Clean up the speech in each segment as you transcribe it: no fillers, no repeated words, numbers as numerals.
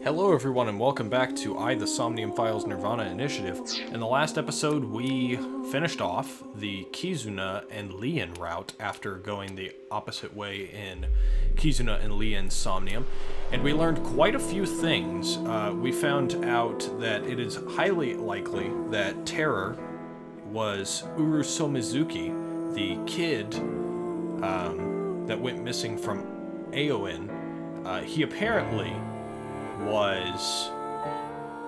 Hello everyone and welcome back to the Somnium Files nirvanA initiative. In the last episode we finished off the Kizuna and Lian route after going the opposite way in Kizuna and Lian's Somnium, and we learned quite a few things. We found out that it is highly likely that Terror was Urusomizuki, the kid that went missing from Aoin. He apparently was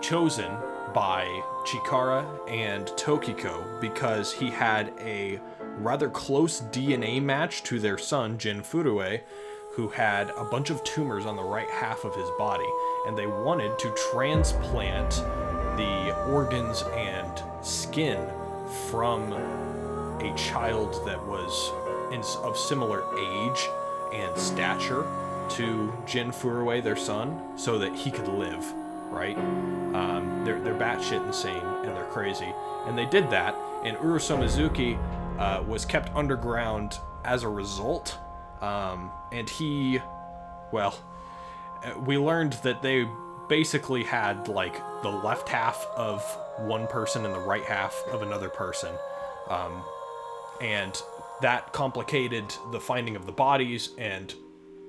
chosen by Chikara and Tokiko because he had a rather close DNA match to their son, Jin Furue, who had a bunch of tumors on the right half of his body, and they wanted to transplant the organs and skin from a child that was of similar age and stature to Jin Furue, their son, so that he could live, right? They're batshit insane and they're crazy, and they did that. And Urusomizuki was kept underground as a result, and he, well, we learned that they basically had like the left half of one person and the right half of another person, and that complicated the finding of the bodies and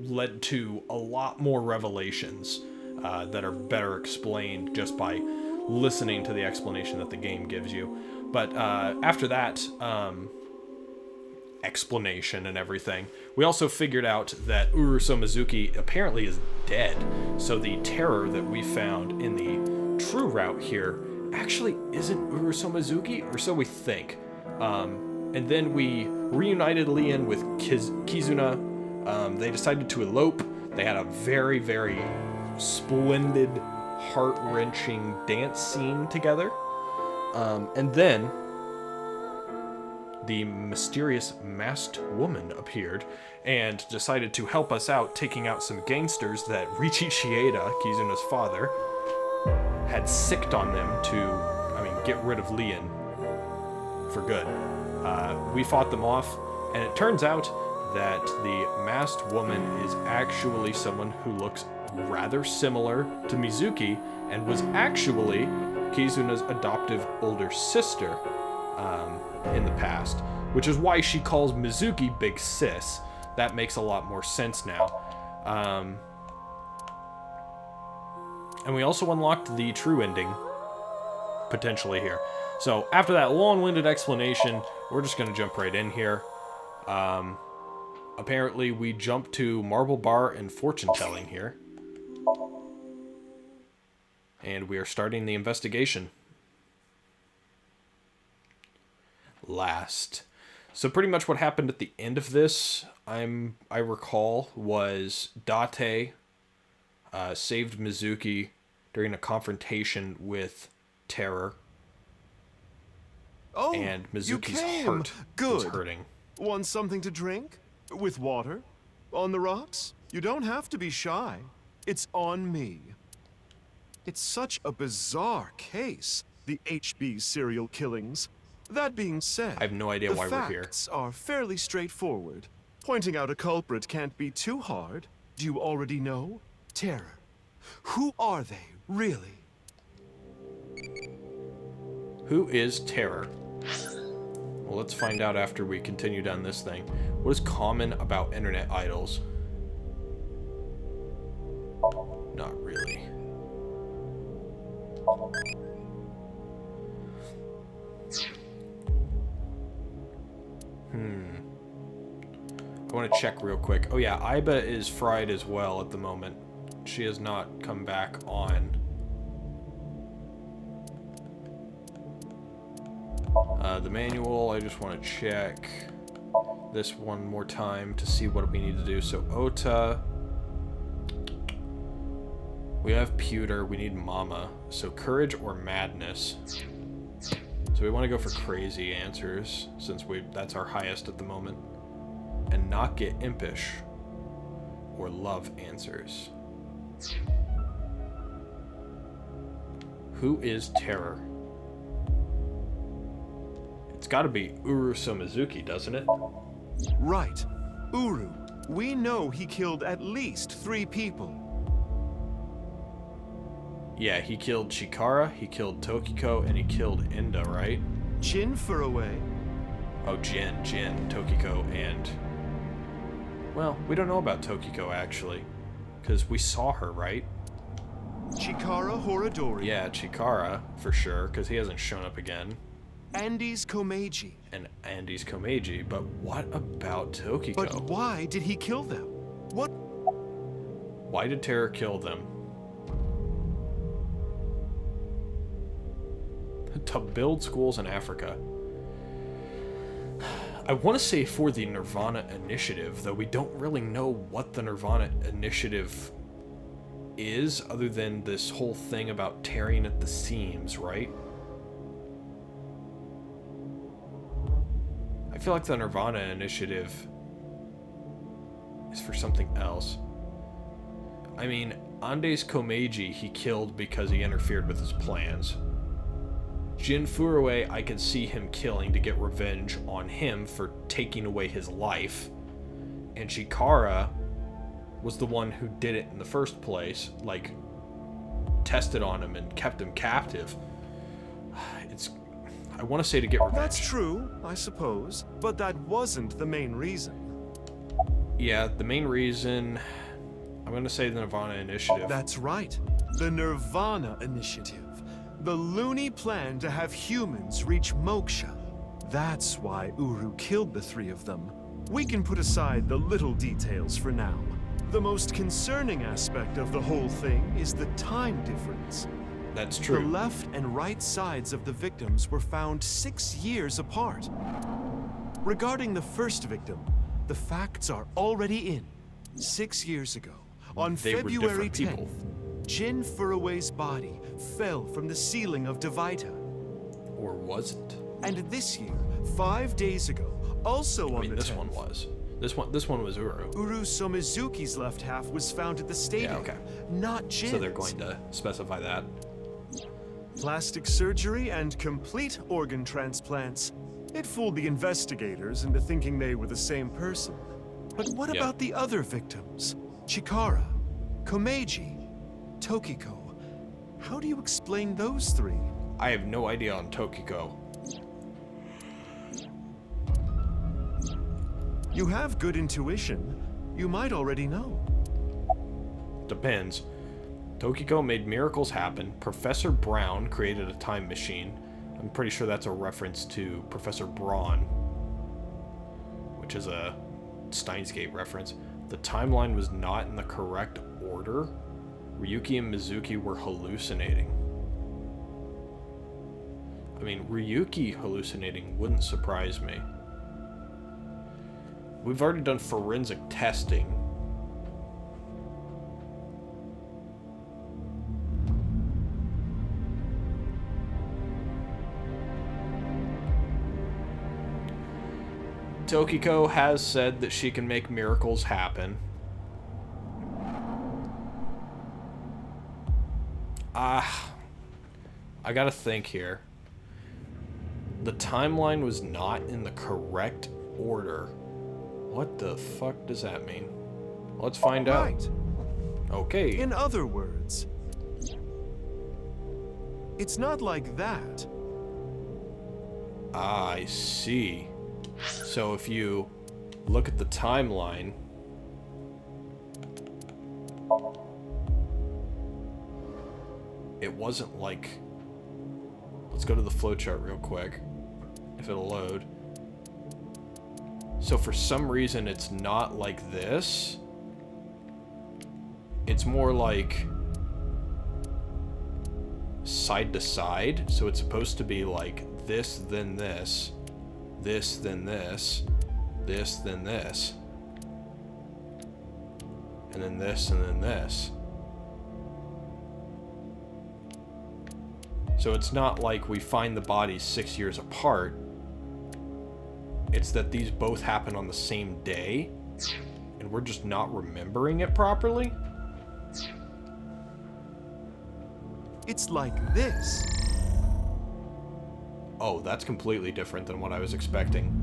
led to a lot more revelations that are better explained just by listening to the explanation that the game gives you. But after that explanation and everything, we also figured out that Urusomizuki apparently is dead. So the Terror that we found in the true route here actually isn't Urusomizuki, or so we think. And then we reunited Lian with Kizuna. They decided to elope. They had a very, very splendid, heart-wrenching dance scene together. And then the mysterious masked woman appeared and decided to help us out, taking out some gangsters that Riichi Shieda, Kizuna's father, had sicked on them to, get rid of Lian for good. We fought them off, and it turns out that the masked woman is actually someone who looks rather similar to Mizuki and was actually Kizuna's adoptive older sister in the past, which is why she calls Mizuki Big Sis. That makes a lot more sense now. And we also unlocked the true ending, potentially here. So after that long-winded explanation, we're just going to jump right in here. Apparently, we jump to Marble Bar and Fortune Telling here. And we are starting the investigation. Last. So pretty much what happened at the end of this, I recall, was Date saved Mizuki during a confrontation with Terror. Oh, and Mizuki's you came. heart was Good. hurting. Want something to drink? With water? On the rocks? You don't have to be shy. It's on me. It's such a bizarre case, the HB serial killings. That being said, I have no idea why we're here. The facts are fairly straightforward. Pointing out a culprit can't be too hard. Do you already know? Terror. Who are they, really? Who is Terror? Well, let's find out after we continue down this thing. What is common about internet idols? Not really. I want to check real quick. Oh yeah, Aiba is fried as well at the moment. She has not come back on. The manual, I just want to check this one more time to see what we need to do. So Ota, we have Pewter, we need Mama. So Courage or Madness. So we want to go for Crazy answers, since that's our highest at the moment. And not get Impish or Love answers. Who is Terror? It's got to be Urusomizuki, doesn't it? Right. Uru. We know he killed at least 3 people. Yeah, he killed Chikara, he killed Tokiko, and he killed Inda, right? Jin Furuway. Oh, Jin, Tokiko, and... Well, we don't know about Tokiko, actually. Because we saw her, right? Chikara Horadori. Yeah, Chikara, for sure, because he hasn't shown up again. Andes Komeiji. And Andes Komeiji, but what about Tokiko? But why did he kill them? What? Why did Terror kill them? To build schools in Africa. I want to say for the nirvanA Initiative, though we don't really know what the nirvanA Initiative is, other than this whole thing about tearing at the seams, right? I feel like the nirvanA Initiative is for something else. I mean, Andes Komeiji he killed because he interfered with his plans. Jin Furuway, I could see him killing to get revenge on him for taking away his life. And Chikara was the one who did it in the first place, like, tested on him and kept him captive. I want to say to get revenge. That's true, I suppose, but that wasn't the main reason. Yeah, the main reason, I'm going to say the nirvanA Initiative. That's right, the nirvanA Initiative. The loony plan to have humans reach moksha. That's why Uru killed the three of them. We can put aside the little details for now. The most concerning aspect of the whole thing is the time difference. That's true. The left and right sides of the victims were found 6 years apart. Regarding the first victim, the facts are already in. 6 years ago, on February 10th, Jin Furuway's body fell from the ceiling of Devaita. Or was it? And this year, 5 days ago, also on the 10th... this one was. This one was Uru. Uru Somizuki's left half was found at the stadium, okay. not Jin's. So they're going to specify that. Plastic surgery and complete organ transplants. It fooled the investigators into thinking they were the same person. But what about the other victims? Chikara, Komeiji, Tokiko. How do you explain those three? I have no idea on Tokiko. You have good intuition. You might already know. Depends. Tokiko made miracles happen. Professor Brown created a time machine. I'm pretty sure that's a reference to Professor Braun, which is a Steins Gate reference. The timeline was not in the correct order. Ryuki and Mizuki were hallucinating. I mean, Ryuki hallucinating wouldn't surprise me. We've already done forensic testing. Tokiko has said that she can make miracles happen. I gotta think here. The timeline was not in the correct order. What the fuck does that mean? Let's find out. Okay. In other words, it's not like that. I see. So if you look at the timeline, it wasn't like... Let's go to the flowchart real quick, if it'll load. So for some reason it's not like this. It's more like side to side. So it's supposed to be like this, then this, this, then this, this, then this, and then this, and then this. So it's not like we find the bodies 6 years apart. It's that these both happen on the same day, and we're just not remembering it properly. It's like this. Oh, that's completely different than what I was expecting.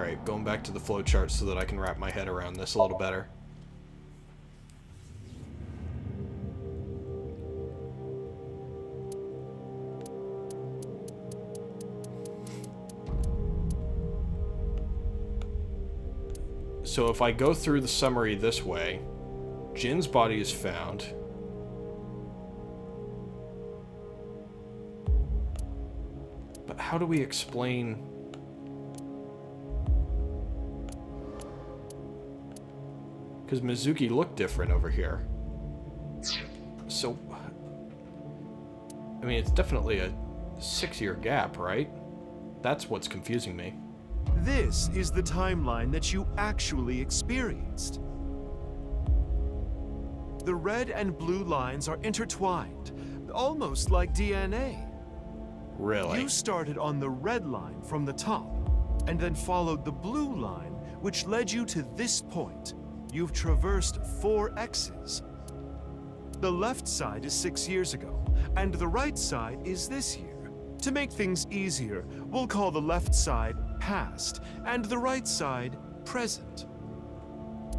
Alright, going back to the flowchart so that I can wrap my head around this a little better. So if I go through the summary this way, Jin's body is found. But how do we explain... Because Mizuki looked different over here. So... I mean, it's definitely a 6-year gap, right? That's what's confusing me. This is the timeline that you actually experienced. The red and blue lines are intertwined, almost like DNA. Really? You started on the red line from the top, and then followed the blue line, which led you to this point. You've traversed 4 X's. The left side is 6 years ago, and the right side is this year. To make things easier, we'll call the left side past, and the right side present.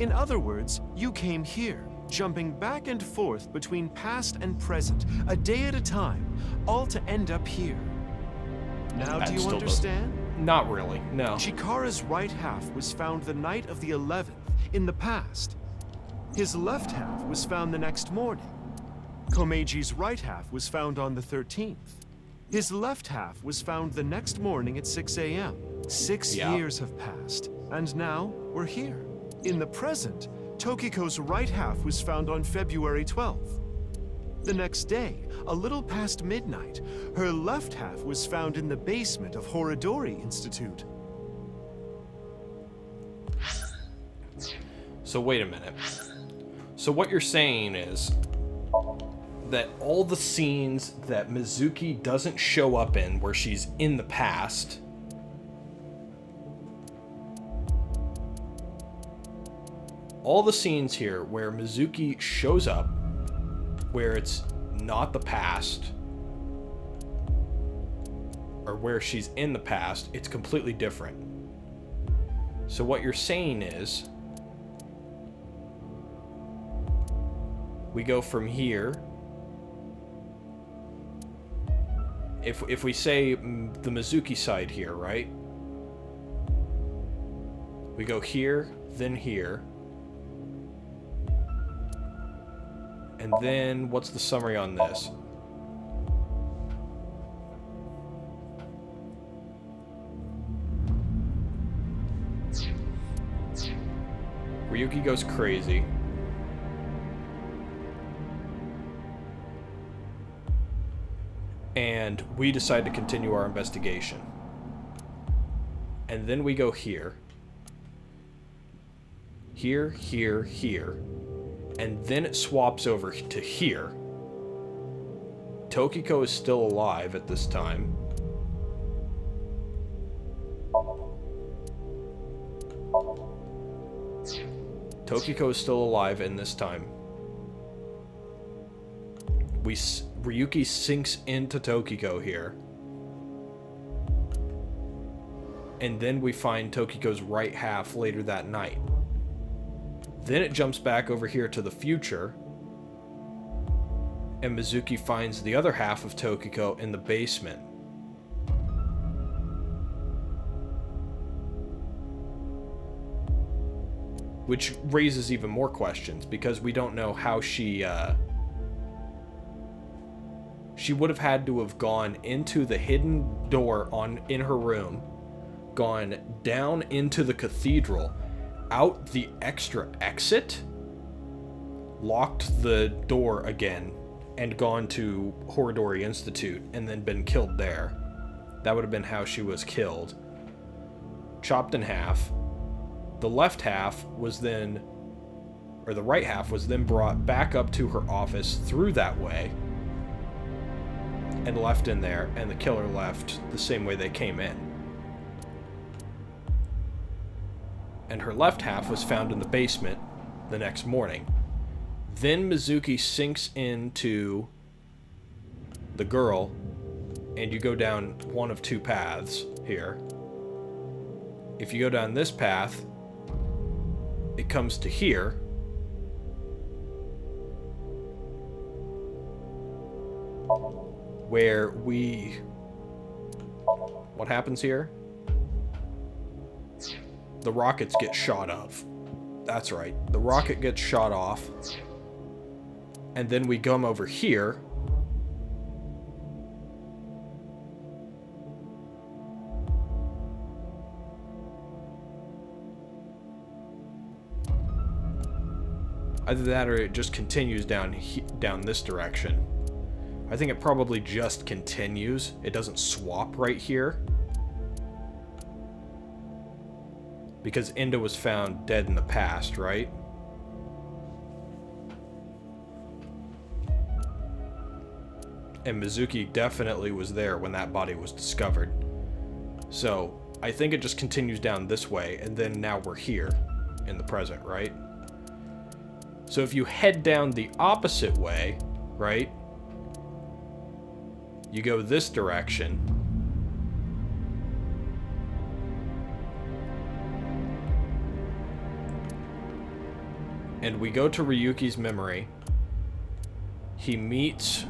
In other words, you came here, jumping back and forth between past and present, a day at a time, all to end up here. Now do you understand? Not really, no. Chikara's right half was found the night of the 11th, in the past. His left half was found the next morning. Komeji's right half was found on the 13th. His left half was found the next morning at 6 a.m. 6 years have passed, and now we're here. In the present, Tokiko's right half was found on February 12th. The next day, a little past midnight, her left half was found in the basement of Horodori Institute. So wait a minute. So what you're saying is that all the scenes that Mizuki doesn't show up in where she's in the past, all the scenes here where Mizuki shows up where it's not the past, or where she's in the past, it's completely different. So what you're saying is we go from here. If we say the Mizuki side here, right? We go here, then here. And then, what's the summary on this? Ryuki goes crazy. And we decide to continue our investigation. And then we go here. Here, here, here. And then it swaps over to here. Tokiko is still alive at this time. Tokiko is still alive in this time. Ryuki sinks into Tokiko here. And then we find Tokiko's right half later that night. Then it jumps back over here to the future. And Mizuki finds the other half of Tokiko in the basement. Which raises even more questions, because we don't know how she would have had to have gone into the hidden door in her room, gone down into the cathedral, out the extra exit, locked the door again, and gone to Horodori Institute, and then been killed there. That would have been how she was killed. Chopped in half. The left half was then, or the right half was then brought back up to her office through that way, and left in there, and the killer left the same way they came in. And her left half was found in the basement the next morning. Then Mizuki sinks into the girl, and you go down one of two paths here. if you go down this path, it comes to here. Where we... What happens here? The rockets get shot off. That's right. The rocket gets shot off. And then we come over here. Either that or it just continues down this direction. I think it probably just continues. It doesn't swap right here. Because Enda was found dead in the past, right? And Mizuki definitely was there when that body was discovered. So, I think it just continues down this way, and then now we're here in the present, right? So if you head down the opposite way, right? You go this direction. And we go to Ryuki's memory. He meets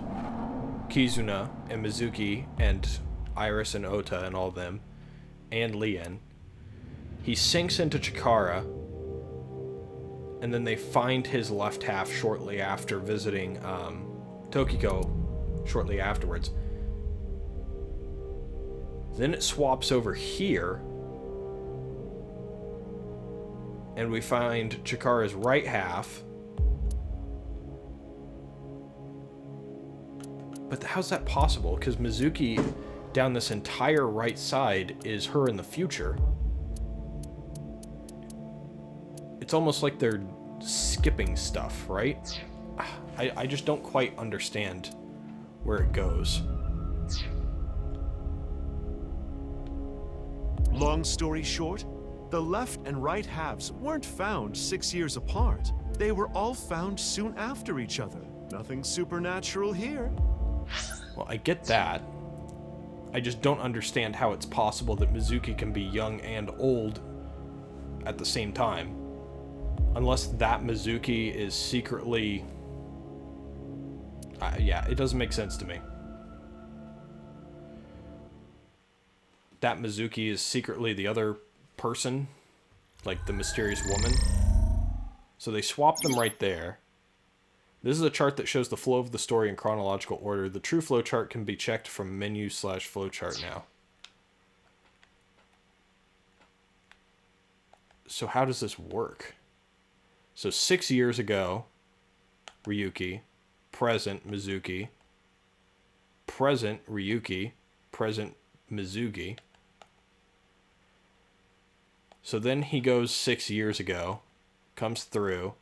Kizuna and Mizuki and Iris and Ota and all of them. And Lien. He sinks into Chikara. And then they find his left half shortly after visiting Tokiko shortly afterwards. Then it swaps over here. And we find Chikara's right half. But how's that possible? Because Mizuki, down this entire right side, is her in the future. It's almost like they're skipping stuff, right? I just don't quite understand where it goes. Long story short, the left and right halves weren't found 6 years apart. They were all found soon after each other. Nothing supernatural here. Well, I get that. I just don't understand how it's possible that Mizuki can be young and old at the same time. Unless that Mizuki is secretly... yeah, it doesn't make sense to me. That Mizuki is secretly the other person, like the mysterious woman. So they swap them right there. This is a chart that shows the flow of the story in chronological order. The true flowchart can be checked from menu/flowchart now. So how does this work? So 6 years ago, Ryuki, present Mizuki, present Ryuki, present Mizuki. So then he goes 6 years ago, comes through.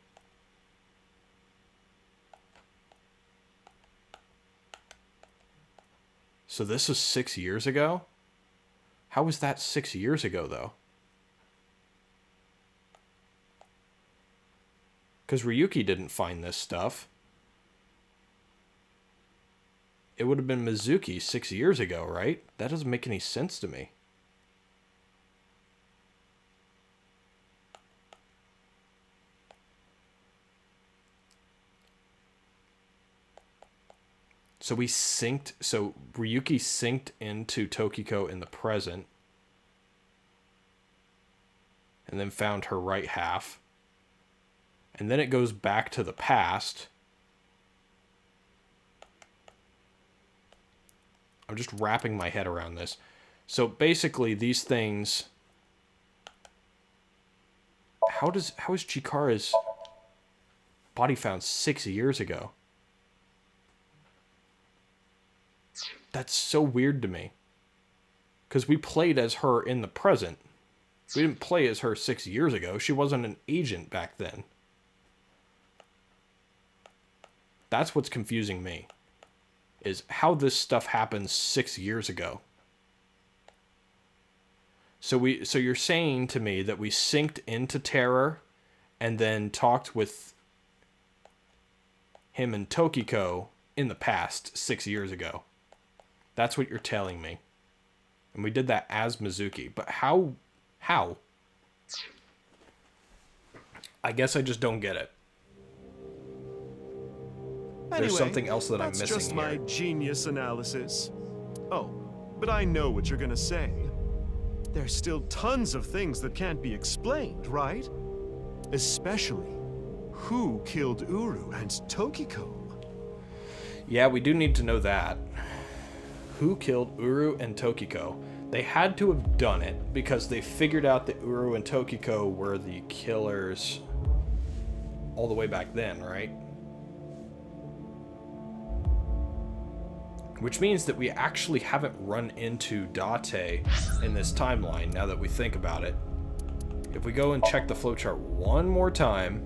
So this was 6 years ago? How was that 6 years ago, though? Because Ryuki didn't find this stuff. It would have been Mizuki 6 years ago, right? That doesn't make any sense to me. So Ryuki synced into Tokiko in the present. And then found her right half. And then it goes back to the past. I'm just wrapping my head around this. So basically these things... How is Chikara's body found 6 years ago? That's so weird to me. Because we played as her in the present. We didn't play as her 6 years ago. She wasn't an agent back then. That's what's confusing me. Is how this stuff happened 6 years ago. So you're saying to me that we synced into Terror and then talked with him and Tokiko in the past 6 years ago. That's what you're telling me. And we did that as Mizuki. But how How? I guess I just don't get it. Anyway, There's something else that I'm that's missing just here. my genius analysis. Oh, but I know what you're gonna say. There's still tons of things that can't be explained, right? Especially, who killed Uru and Tokiko? Yeah, we do need to know that. Who killed Uru and Tokiko? They had to have done it because they figured out that Uru and Tokiko were the killers all the way back then, right? Which means that we actually haven't run into Date in this timeline, now that we think about it. If we go and check the flowchart one more time,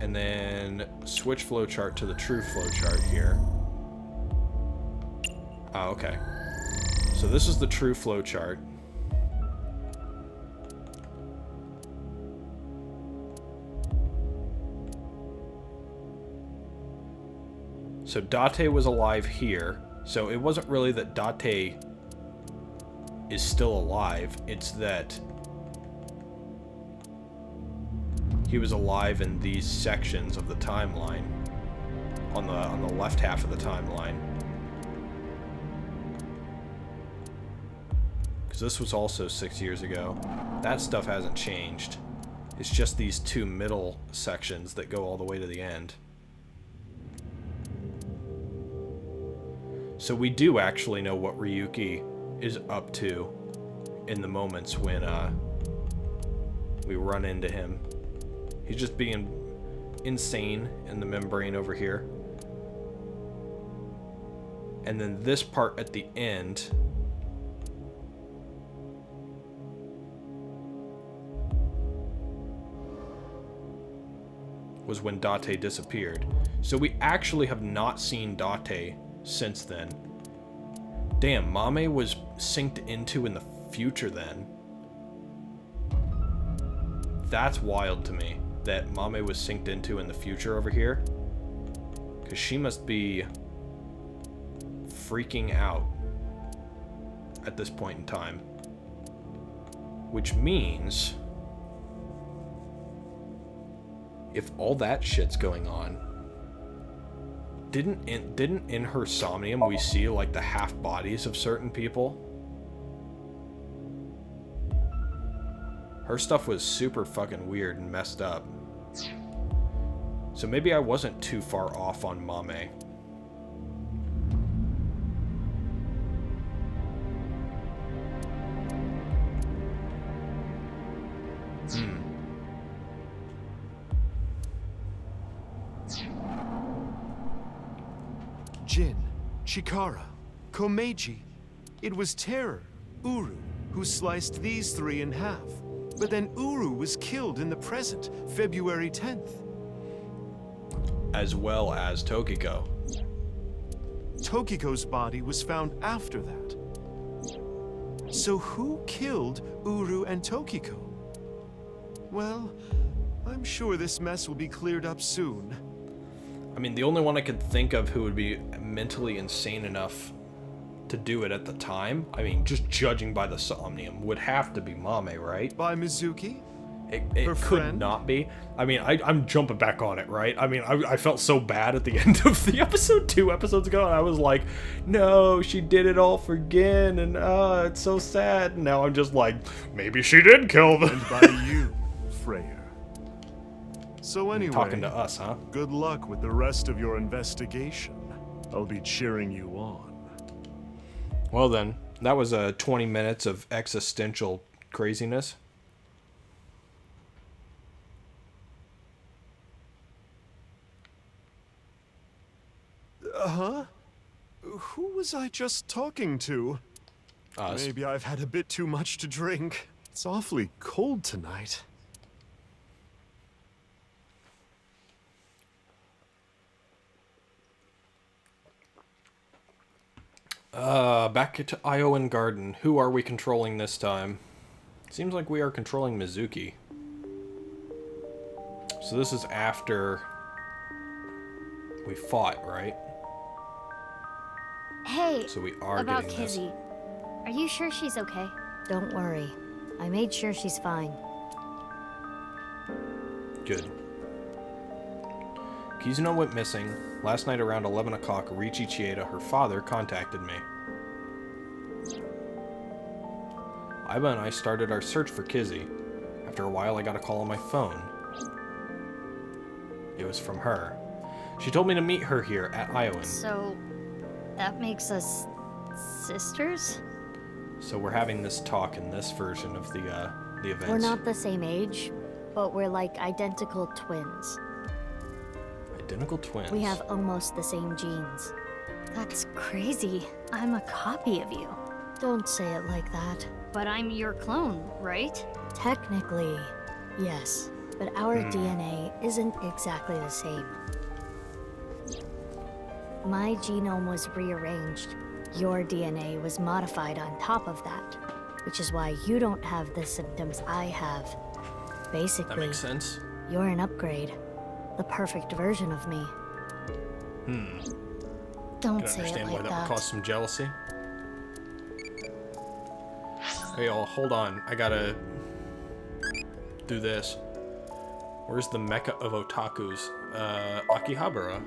and then switch flowchart to the true flowchart here. Oh, okay. So this is the true flowchart. So Date was alive here. So it wasn't really that Date is still alive. It's that he was alive in these sections of the timeline. On the left half of the timeline. Because this was also 6 years ago. That stuff hasn't changed. It's just these two middle sections that go all the way to the end. So we do actually know what Ryuki is up to in the moments when we run into him. He's just being insane in the membrane over here. And then this part at the end was when Date disappeared. So we actually have not seen Date since then. Damn, Mame was synced into in the future then. That's wild to me, that Mame was synced into in the future over here. Because she must be freaking out at this point in time. Which means, if all that shit's going on, didn't in her Somnium we see like the half bodies of certain people? Her stuff was super fucking weird and messed up. So maybe I wasn't too far off on Mame. Jin, Chikara, Komeiji. It was Terror, Uru, who sliced these three in half. But then Uru was killed in the present, February 10th. As well as Tokiko. Tokiko's body was found after that. So who killed Uru and Tokiko? Well, I'm sure this mess will be cleared up soon. I mean, the only one I could think of who would be mentally insane enough to do it at the time, I mean, just judging by the Somnium, would have to be Mame, right? By Mizuki? It could friend? not be. I mean, I'm jumping back on it, right? I mean, I felt so bad at the end of the episode 2 episodes ago, and I was like, no, she did it all for Gin, and it's so sad. And now I'm just like, maybe she did kill them. And by you, Freyr. So anyway, Talking to us, huh? good luck with the rest of your investigation. I'll be cheering you on. Well then, that was 20 minutes of existential craziness. Uh-huh? Who was I just talking to? Us. Maybe I've had a bit too much to drink. It's awfully cold tonight. Back to Iowan Garden. Who are we controlling this time? Seems like we are controlling Mizuki. So this is after we fought, right? Hey, So we are about getting this. Kizzy. Are you sure she's okay? Don't worry. I made sure she's fine. Good. Kizuna went missing. Last night around 11 o'clock, Riichi Chieda, her father, contacted me. Aiba and I started our search for Kizzy. After a while, I got a call on my phone. It was from her. She told me to meet her here at Iowan. So, that makes us sisters? So we're having this talk in this version of the events. We're not the same age, but we're like identical twins. Identical twins. We have almost the same genes. That's crazy. I'm a copy of you. Don't say it like that. But I'm your clone, right? Technically, yes. But our DNA isn't exactly the same. My genome was rearranged. Your DNA was modified on top of that, which is why you don't have the symptoms I have. Basically, That makes sense. you're an upgrade. The perfect version of me. Don't Can say it understand why like that that. would cause some jealousy. Hey, y'all, hold on. I gotta do this. Where's the mecca of otakus? Akihabara.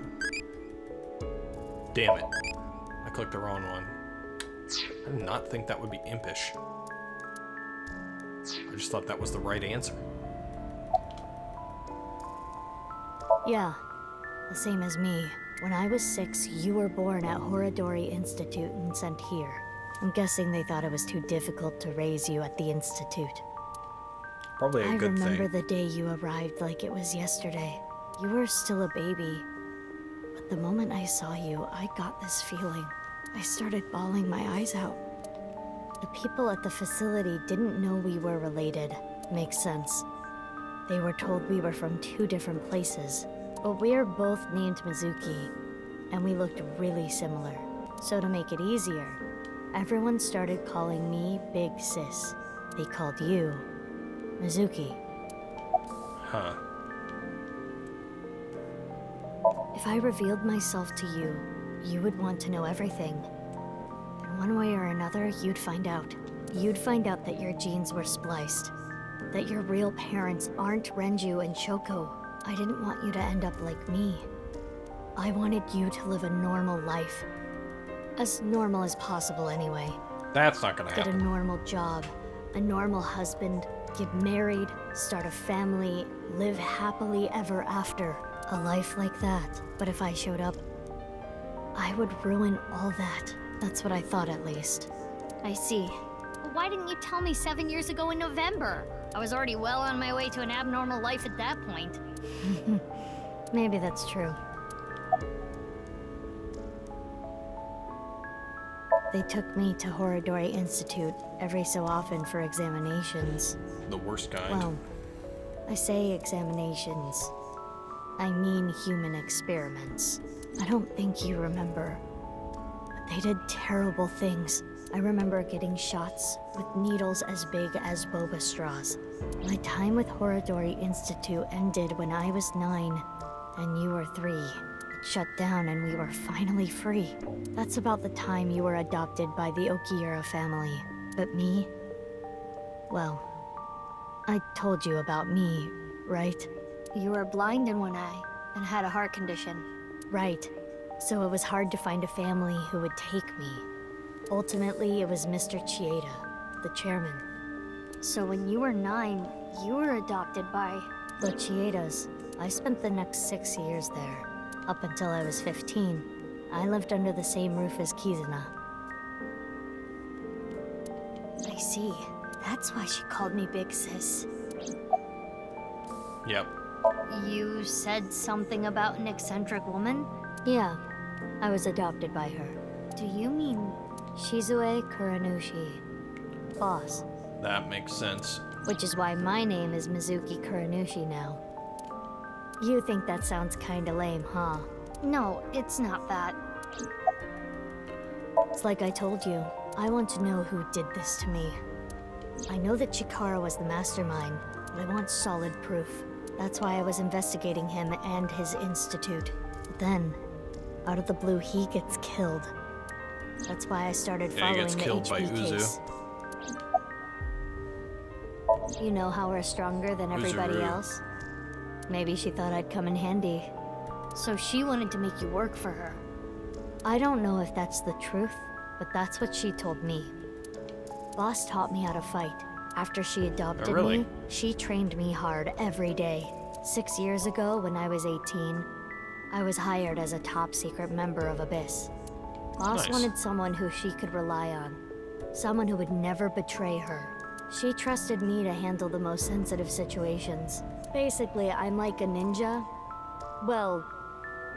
Damn it. I clicked the wrong one. I did not think that would be impish. I just thought that was the right answer. Yeah, the same as me. When I was 6, you were born at Horadori Institute and sent here. I'm guessing they thought it was too difficult to raise you at the Institute. Probably a I good remember thing. the day you arrived like it was yesterday. You were still a baby. But the moment I saw you, I got this feeling. I started bawling my eyes out. The people at the facility didn't know we were related. Makes sense. They were told we were from 2 different places. But we're both named Mizuki, and we looked really similar. So to make it easier, everyone started calling me Big Sis. They called you Mizuki. Huh. If I revealed myself to you, you would want to know everything. And one way or another, you'd find out. You'd find out that your genes were spliced. That your real parents aren't Renju and Shoko. I didn't want you to end up like me. I wanted you to live a normal life. As normal as possible, anyway. That's not gonna Get a happen. normal job, a normal husband, get married, start a family, live happily ever after. A life like that. But if I showed up, I would ruin all that. That's what I thought, at least. I see. But why didn't you tell me 7 years ago in November? I was already well on my way to an abnormal life at that point. Maybe that's true. They took me to Horadori Institute every so often for examinations. The worst kind. Well, I say examinations. I mean human experiments. I don't think you remember. But they did terrible things. I remember getting shots with needles as big as boba straws. My time with Horadori Institute ended when I was 9, and you were 3. It shut down and we were finally free. That's about the time you were adopted by the Okiura family. But me? Well, I told you about me, right? You were blind in one eye and had a heart condition. Right. So it was hard to find a family who would take me. Ultimately, it was Mr. Chieda, the chairman. So when you were 9, you were adopted by... The Chiedas. I spent the next 6 years there. Up until I was 15, I lived under the same roof as Kizuna. I see. That's why she called me Big Sis. Yep. You said something about an eccentric woman? Yeah, I was adopted by her. Do you mean... Shizue Kuranushi. Boss. That makes sense. Which is why my name is Mizuki Kuranushi now. You think that sounds kinda lame, huh? No, it's not that. It's like I told you. I want to know who did this to me. I know that Chikara was the mastermind, but I want solid proof. That's why I was investigating him and his institute. But then, out of the blue, he gets killed. That's why I started Yeah, he following gets the killed by HB Uzu. case. You know how we're stronger than everybody Uzuru. else? Maybe she thought I'd come in handy. So she wanted to make you work for her. I don't know if that's the truth, but that's what she told me. Boss taught me how to fight. After she adopted really? me, she trained me hard every day. 6 years ago, when I was 18, I was hired as a top secret member of Abyss. Boss Nice. wanted someone who she could rely on. Someone who would never betray her. She trusted me to handle the most sensitive situations. Basically, I'm like a ninja. Well,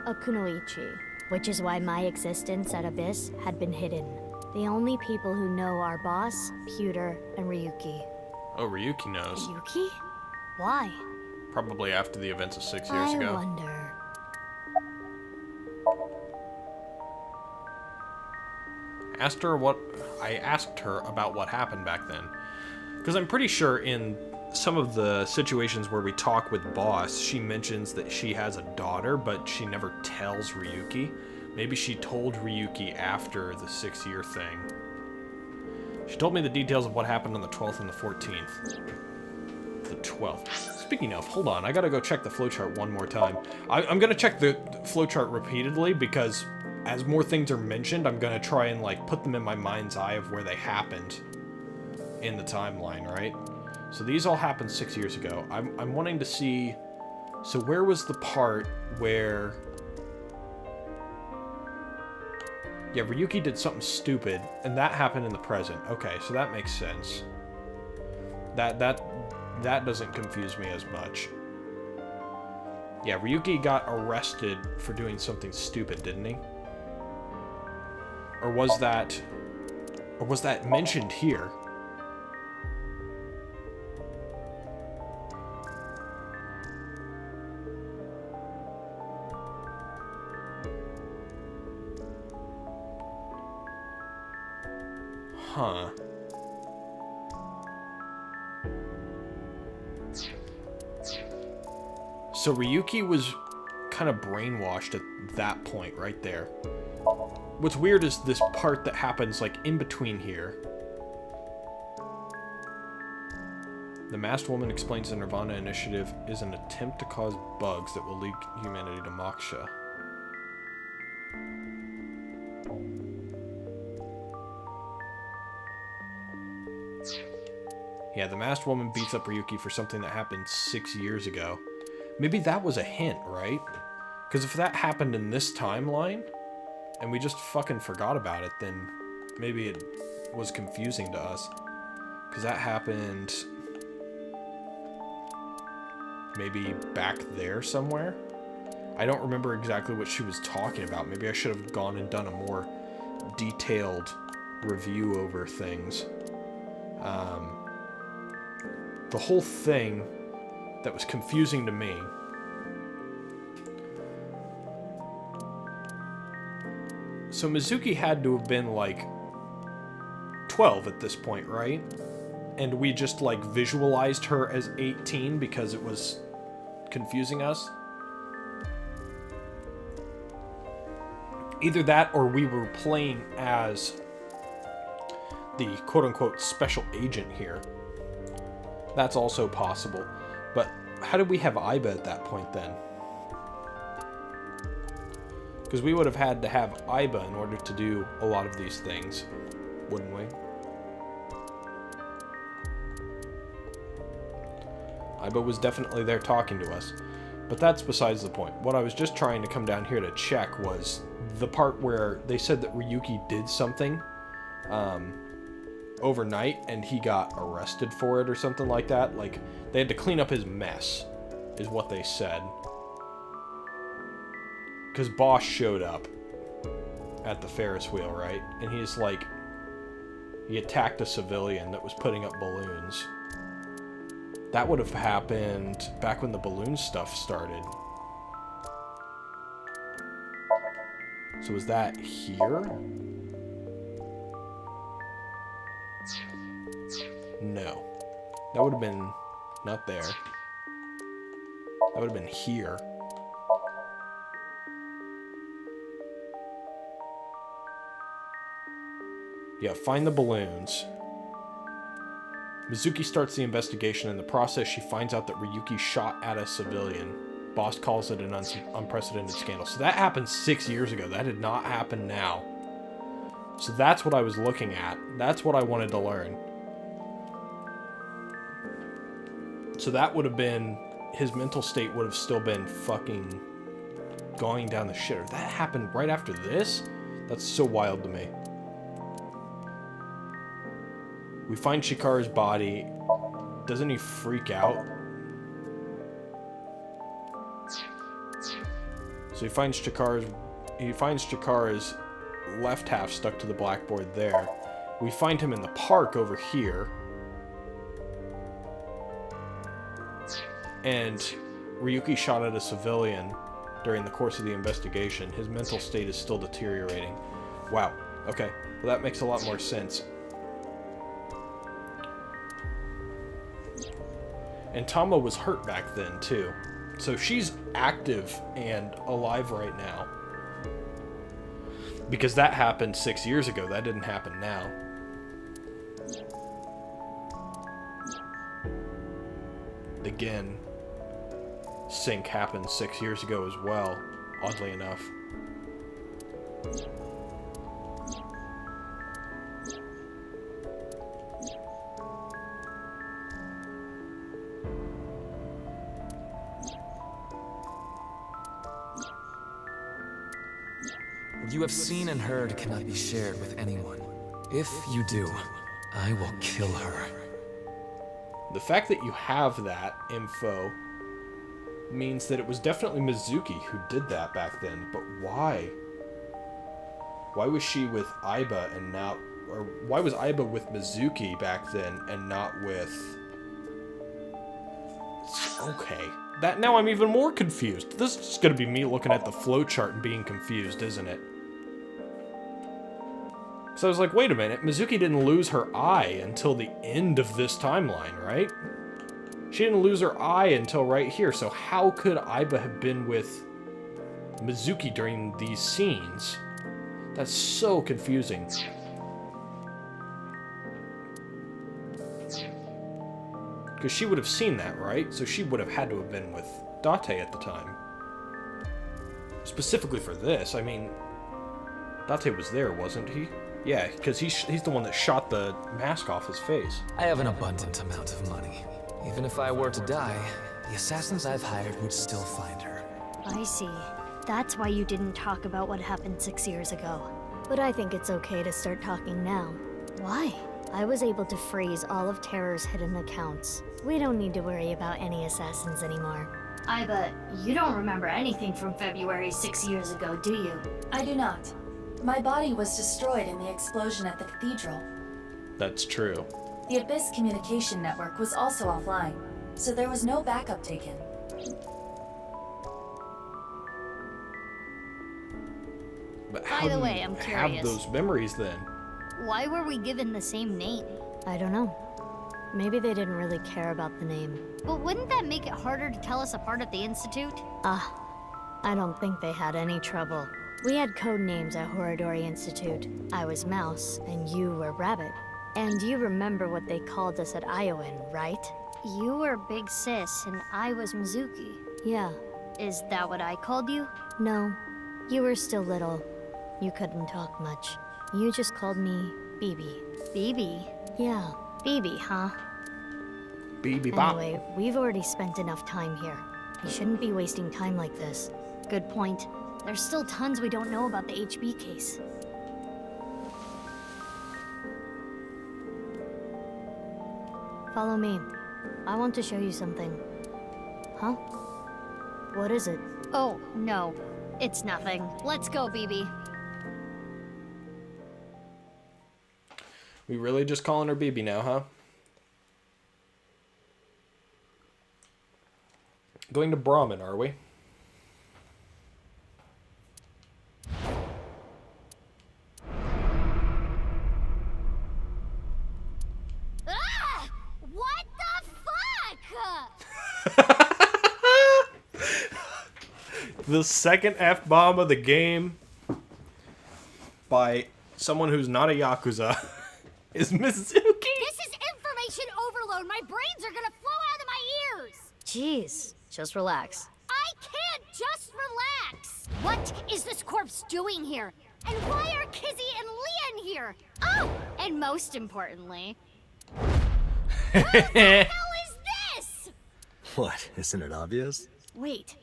a kunoichi. Which is why my existence at Abyss had been hidden. The only people who know are Boss, Pewter, and Ryuki. Oh, Ryuki knows. Ryuki? Why? Probably after the events of 6 years ago. I wonder. I asked her about what happened back then. Because I'm pretty sure in some of the situations where we talk with Boss, she mentions that she has a daughter, but she never tells Ryuki. Maybe she told Ryuki after the 6-year thing. She told me the details of what happened on the 12th and the 14th. The 12th. Speaking of, hold on, I gotta go check the flowchart one more time. I'm gonna check the flowchart repeatedly because as more things are mentioned, I'm gonna try and like put them in my mind's eye of where they happened in the timeline, right? So these all happened 6 years ago. I'm wanting to see, so where was the part where, yeah, Ryuki did something stupid, and that happened in the present. Okay, so that makes sense. That doesn't confuse me as much. Yeah, Ryuki got arrested for doing something stupid, didn't he? Or was that mentioned here? Huh. So Ryuki was kind of brainwashed at that point right there. What's weird is this part that happens like in between here. The masked woman explains the nirvanA initiative is an attempt to cause bugs that will lead humanity to moksha. Yeah, the masked woman beats up Ryuki for something that happened 6 years ago. Maybe that was a hint, right? Because if that happened in this timeline, and we just fucking forgot about it, then maybe it was confusing to us. Because that happened maybe back there somewhere? I don't remember exactly what she was talking about. Maybe I should have gone and done a more detailed review over things. The whole thing that was confusing to me so Mizuki had to have been like 12 at this point, right? And we just like visualized her as 18 because it was confusing us. Either that or we were playing as the quote-unquote special agent here. That's also possible. But how did we have Aiba at that point then? Because we would have had to have Aiba in order to do a lot of these things, wouldn't we? Aiba was definitely there talking to us. But that's besides the point. What I was just trying to come down here to check was the part where they said that Ryuki did something overnight and he got arrested for it or something like that. Like, they had to clean up his mess, is what they said. Because Boss showed up at the Ferris wheel, right? And he's like, he attacked a civilian that was putting up balloons. That would have happened back when the balloon stuff started. So was that here? No. That would have been not there. That would have been here. Yeah, find the balloons. Mizuki starts the investigation. In the process, she finds out that Ryuki shot at a civilian. Boss calls it an unprecedented scandal. So that happened 6 years ago. That did not happen now. So that's what I was looking at. That's what I wanted to learn. So that would have been... His mental state would have still been fucking going down the shitter. That happened right after this? That's so wild to me. We find Shikara's body. Doesn't he freak out? So he finds Chikara's left half stuck to the blackboard there. We find him in the park over here. And Ryuki shot at a civilian during the course of the investigation. His mental state is still deteriorating. Wow. Okay. Well, that makes a lot more sense. And Tama was hurt back then, too. So she's active and alive right now. Because that happened 6 years ago. That didn't happen now. Again, sync happened 6 years ago as well, oddly enough. What you have seen and heard cannot be shared with anyone. If you do, I will kill her. The fact that you have that info means that it was definitely Mizuki who did that back then, but why? Why was she with Aiba and not... Or why was Aiba with Mizuki back then and not with... Okay. That now I'm even more confused. This is going to be me looking at the flowchart and being confused, isn't it? So I was like, wait a minute, Mizuki didn't lose her eye until the end of this timeline, right? She didn't lose her eye until right here, so how could Aiba have been with Mizuki during these scenes? That's so confusing. Because she would have seen that, right? So she would have had to have been with Date at the time. Specifically for this, I mean, Date was there, wasn't he? Yeah, because he's the one that shot the mask off his face. I have an abundant amount of money. Even if I were to die, the assassins I've hired would still find her. I see. That's why you didn't talk about what happened 6 years ago. But I think it's okay to start talking now. Why? I was able to freeze all of Terror's hidden accounts. We don't need to worry about any assassins anymore. Aiba, you don't remember anything from February 6 years ago, do you? I do not. My body was destroyed in the explosion at the cathedral. That's true. The Abyss communication network was also offline, so there was no backup taken. But By how the do way, you I'm have curious. those memories then? Why were we given the same name? I don't know. Maybe they didn't really care about the name. But wouldn't that make it harder to tell us apart at the Institute? I don't think they had any trouble. We had code names at Horadori Institute. I was Mouse, and you were Rabbit. And you remember what they called us at Iowan, right? You were Big Sis, and I was Mizuki. Yeah. Is that what I called you? No. You were still little. You couldn't talk much. You just called me BB. BB? Yeah, BB, huh? BB Bop. Anyway, we've already spent enough time here. We shouldn't be wasting time like this. Good point. There's still tons we don't know about the HB case. Follow me. I want to show you something. Huh? What is it? Oh, no. It's nothing. Let's go, BB. We really just calling her BB now, huh? Going to Brahmin, are we? Ah! What the fuck? The second F-bomb of the game by someone who's not a Yakuza is Mizuki. This is information overload. My brains are gonna flow out of my ears. Jeez, just relax. I can't just relax. What is this corpse doing here? And why are Kizzy and Leon here? Oh, and most importantly, who the hell is this? What, isn't it obvious? Wait,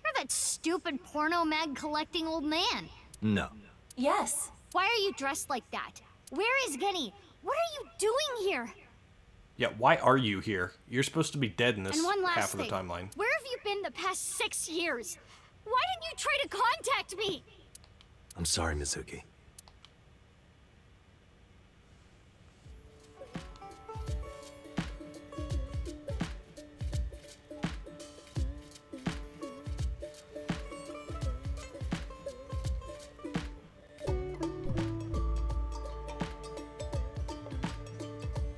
you're that stupid porno mag collecting old man. No. Yes. Why are you dressed like that? Where is Genny? What are you doing here? Yeah, why are you here? You're supposed to be dead in this And one last half of the thing. timeline. Where have you been the past 6 years? Why didn't you try to contact me? I'm sorry, Mizuki.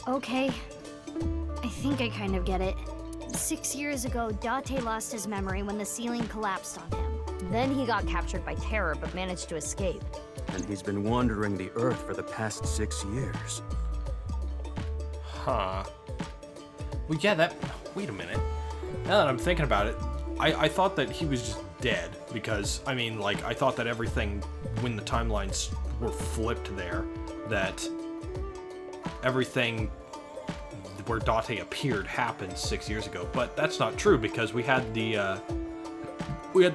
Okay. I think I kind of get it. 6 years ago, Date lost his memory when the ceiling collapsed on him. Then he got captured by terror but managed to escape. And he's been wandering the Earth for the past 6 years. Huh. Well, yeah, that... Wait a minute. Now that I'm thinking about it, I thought that he was just dead. Because, I mean, like, I thought that everything, when the timelines were flipped there, that everything where Date appeared happened 6 years ago. But that's not true, because we had the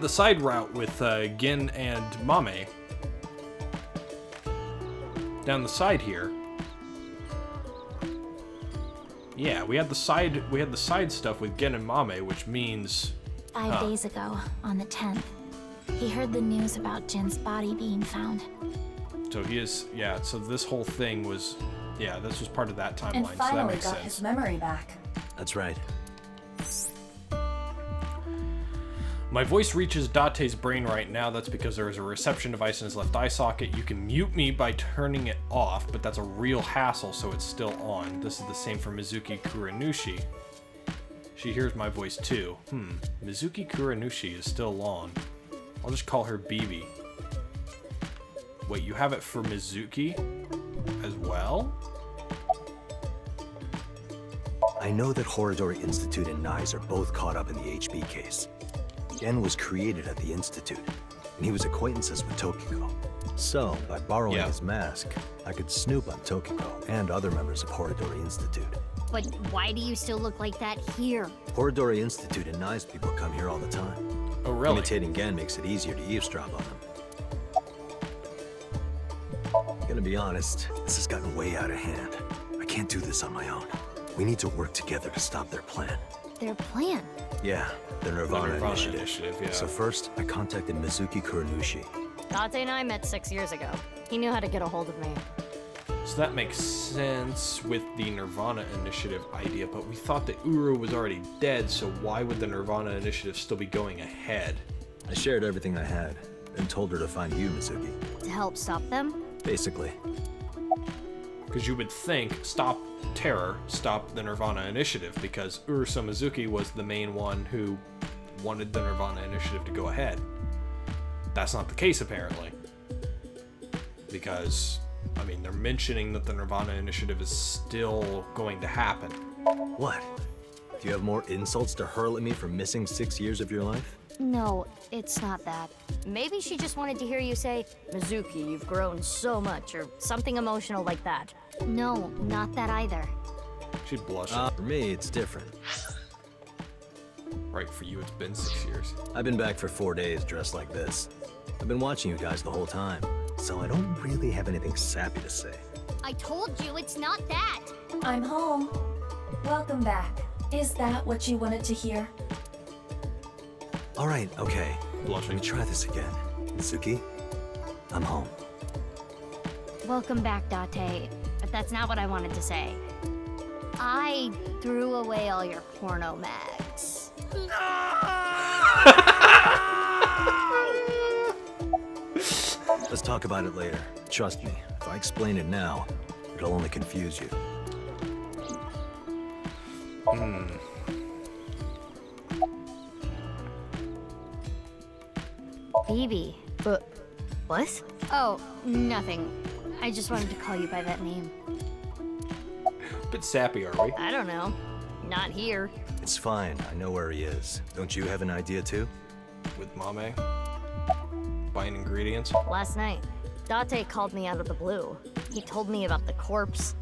side route with Gin and Mame down the side here. Yeah, we had the side stuff with Gin and Mame, which means 5 days ago, on the 10th, he heard the news about Jin's body being found. so he is, yeah, so this whole thing was, yeah, this was part of that timeline, And so that finally makes got sense. his memory back. That's right. My voice reaches Date's brain right now. That's because there is a reception device in his left eye socket. You can mute me by turning it off, but that's a real hassle, so it's still on. This is the same for Mizuki Kuranushi. She hears my voice too. Mizuki Kuranushi is still on. I'll just call her BB. Wait, you have it for Mizuki as well? I know that Horodori Institute and Nyes are both caught up in the HB case. Gen was created at the Institute, and he was acquaintances with Tokiko. So, by borrowing his mask, I could snoop on Tokiko and other members of Horodori Institute. But why do you still look like that here? Horodori Institute and Nyes people come here all the time. Oh, really? Imitating Gen makes it easier to eavesdrop on them. Gonna be honest, this has gotten way out of hand. I can't do this on my own. We need to work together to stop their plan. Their plan? Yeah, the nirvanA initiative. Yeah. So first, I contacted Mizuki Kuranushi. Date and I met 6 years ago. He knew how to get a hold of me. So that makes sense with the nirvanA initiative idea, but we thought that Uru was already dead, so why would the nirvanA initiative still be going ahead? I shared everything I had, and told her to find you, Mizuki. To help stop them? Basically. Because you would think, stop terror, stop the nirvanA initiative, because Ursa Mizuki was the main one who wanted the nirvanA initiative to go ahead. That's not the case, apparently. Because, I mean, they're mentioning that the nirvanA initiative is still going to happen. What? Do you have more insults to hurl at me for missing 6 years of your life? No, it's not that. Maybe she just wanted to hear you say, Mizuki, you've grown so much, or something emotional like that. No, not that either. She'd blush. For me, it's different. Right, for you, it's been 6 years. I've been back for 4 days dressed like this. I've been watching you guys the whole time, so I don't really have anything sappy to say. I told you it's not that. I'm home. Welcome back. Is that what you wanted to hear? All right, okay. Blushing. Let me try this again. Mizuki, I'm home. Welcome back, Date. But that's not what I wanted to say. I threw away all your porno mags. Let's talk about it later. Trust me, if I explain it now, it'll only confuse you. Phoebe. But what? Oh, nothing. I just wanted to call you by that name. Bit sappy, are we? I don't know. Not here. It's fine. I know where he is. Don't you have an idea too? With Mame? Buying ingredients? Last night, Date called me out of the blue. He told me about the corpse.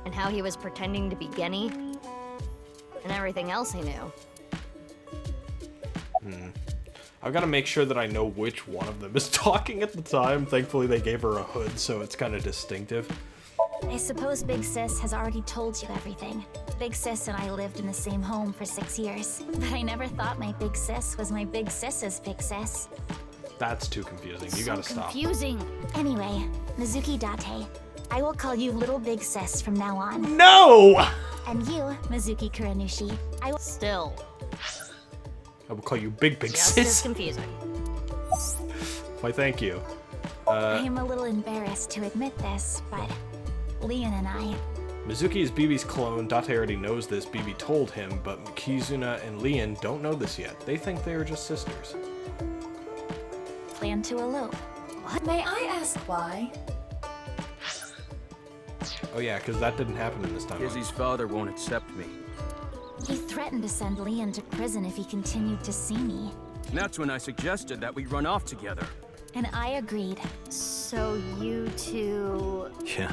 And how he was pretending to be Genny. And everything else he knew. I've got to make sure that I know which one of them is talking at the time. Thankfully, they gave her a hood, so it's kind of distinctive. I suppose Big Sis has already told you everything. Big Sis and I lived in the same home for 6 years. But I never thought my Big Sis was my Big Sis's Big Sis. That's too confusing. You gotta stop. Confusing. Anyway, Mizuki Date, I will call you Little Big Sis from now on. No! And you, Mizuki Kuranushi, I will... Still, I will call you Big just as Sis. confusing. Why, thank you. I am a little embarrassed to admit this, but Leon and I... Mizuki is BB's clone. Date already knows this. BB told him, but Kizuna and Leon don't know this yet. They think they are just sisters. Plan to elope. What? May I ask why? Oh yeah, because that didn't happen in this time. Izzy's father won't accept me. He threatened to send Leon to prison if he continued to see me. That's when I suggested that we run off together. And I agreed. So you two... Yeah.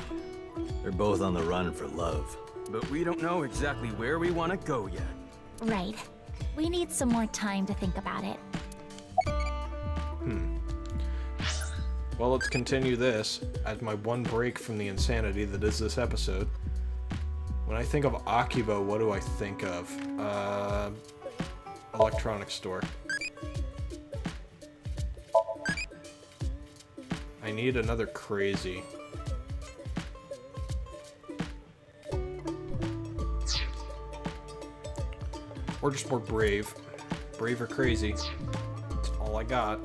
They're both on the run for love. But we don't know exactly where we want to go yet. Right. We need some more time to think about it. Well, let's continue this as my one break from the insanity that is this episode. When I think of Akiba, what do I think of? Electronics store. I need another crazy. Or just more brave. Brave or crazy. That's all I got.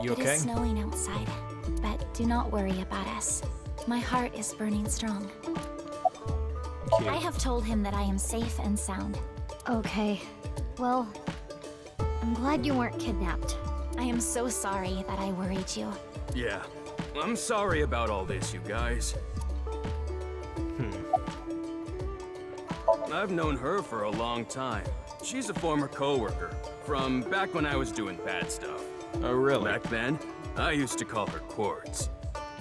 You It okay? is snowing outside, but do not worry about us. My heart is burning strong. Cute. I have told him that I am safe and sound. Okay. Well, I'm glad you weren't kidnapped. I am so sorry that I worried you. Yeah. I'm sorry about all this, you guys. I've known her for a long time. She's a former coworker from back when I was doing bad stuff. Oh, really? Back then, I used to call her Quartz.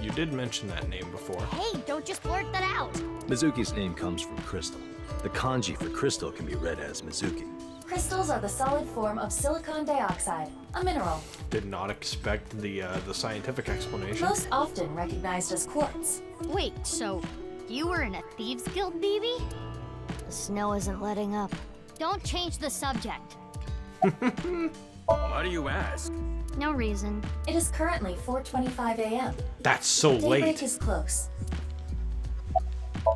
You did mention that name before. Hey, don't just blurt that out. Mizuki's name comes from crystal. The kanji for crystal can be read as Mizuki. Crystals are the solid form of silicon dioxide, a mineral, Did not expect the scientific explanation. most often recognized as quartz. Wait, so you were in a thieves guild, BB? The snow isn't letting up. Don't change the subject. Why do you ask? No reason. It is currently 4:25 a.m. That's so Daybreak late. is close.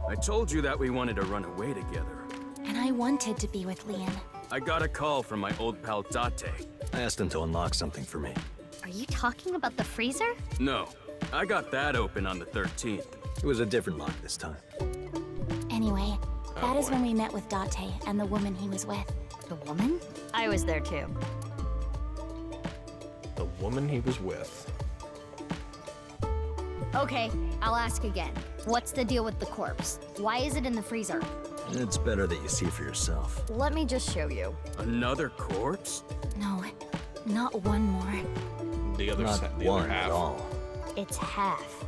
I told you that we wanted to run away together. And I wanted to be with Leon. I got a call from my old pal Date. I asked him to unlock something for me. Are you talking about the freezer? No, I got that open on the 13th. It was a different lock this time. Anyway, that is boy. when we met with Date and the woman he was with. The woman? I was there too. The woman he was with. Okay, I'll ask again. What's the deal with the corpse? Why is it in the freezer? It's better that you see for yourself. Let me just show you. Another corpse? No, not one more. The other Not the one other half. at all. It's half.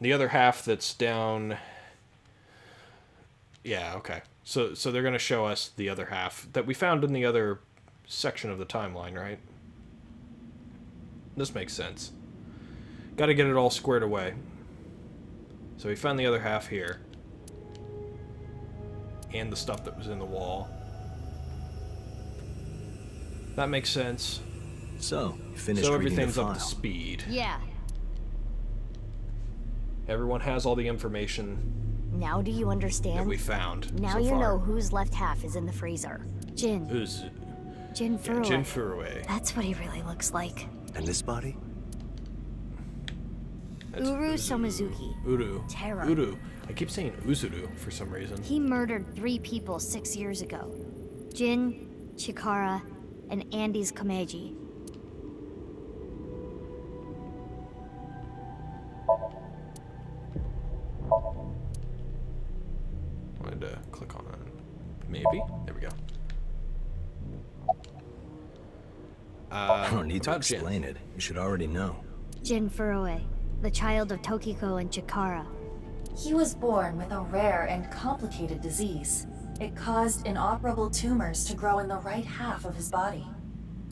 The other half that's down. Yeah, okay. So they're gonna show us the other half that we found in the other section of the timeline, right? This makes sense. Got to get it all squared away. So we found the other half here. And the stuff that was in the wall. That makes sense. So, you finished So reading the everything's file. up to speed. Yeah. Everyone has all the information Now do you that understand? we found Now so you far. know whose left half is in the freezer. Jin. Who's Jin yeah, Furue. Jin Furue. That's what he really looks like. And this body? That's Uru Somizuki. Uru. Terror. Uru. I keep saying Uzuru for some reason. He murdered 3 people 6 years ago. Jin, Chikara, and Andy's Komeiji. I wanted to click on maybe. There we go. I don't need to about Jin. explain it. You should already know. Jin Furue, the child of Tokiko and Chikara. He was born with a rare and complicated disease. It caused inoperable tumors to grow in the right half of his body.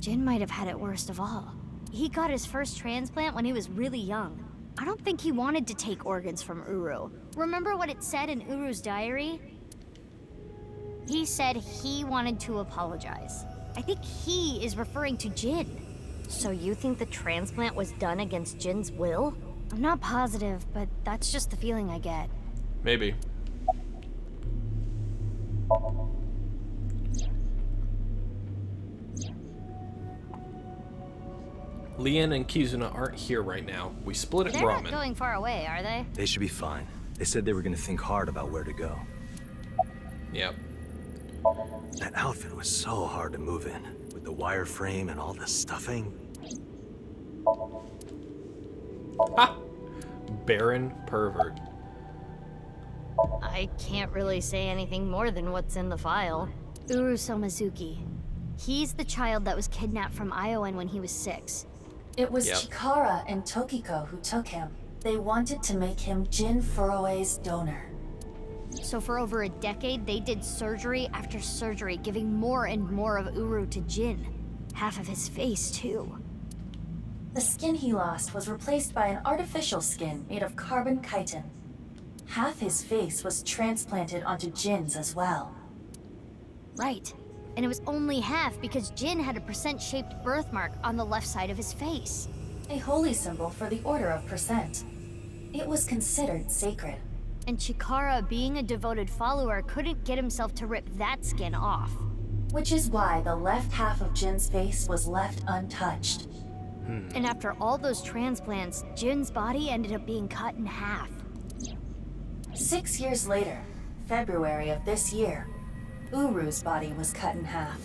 Jin might have had it worst of all. He got his first transplant when he was really young. I don't think he wanted to take organs from Uru. Remember what it said in Uru's diary? He said he wanted to apologize. I think he is referring to Jin. So you think the transplant was done against Jin's will? I'm not positive, but that's just the feeling I get. Maybe. Leon and Kizuna aren't here right now. We split at They're ramen. not going far away, are they? They should be fine. They said they were gonna think hard about where to go. Yep. That outfit was so hard to move in, with the wireframe and all the stuffing. Ha! Barren pervert. I can't really say anything more than what's in the file. Uru Somazuki. He's the child that was kidnapped from Iowan when he was 6. It was Yep. Chikara and Tokiko who took him. They wanted to make him Jin Furue's donor. So for over a decade, they did surgery after surgery, giving more and more of Uru to Jin. Half of his face, too. The skin he lost was replaced by an artificial skin made of carbon chitin. Half his face was transplanted onto Jin's as well. Right. And it was only half because Jin had a percent-shaped birthmark on the left side of his face. A holy symbol for the Order of Percent. It was considered sacred. And Chikara, being a devoted follower, couldn't get himself to rip that skin off. Which is why the left half of Jin's face was left untouched. And after all those transplants, Jin's body ended up being cut in half. 6 years later, February of this year, Uru's body was cut in half.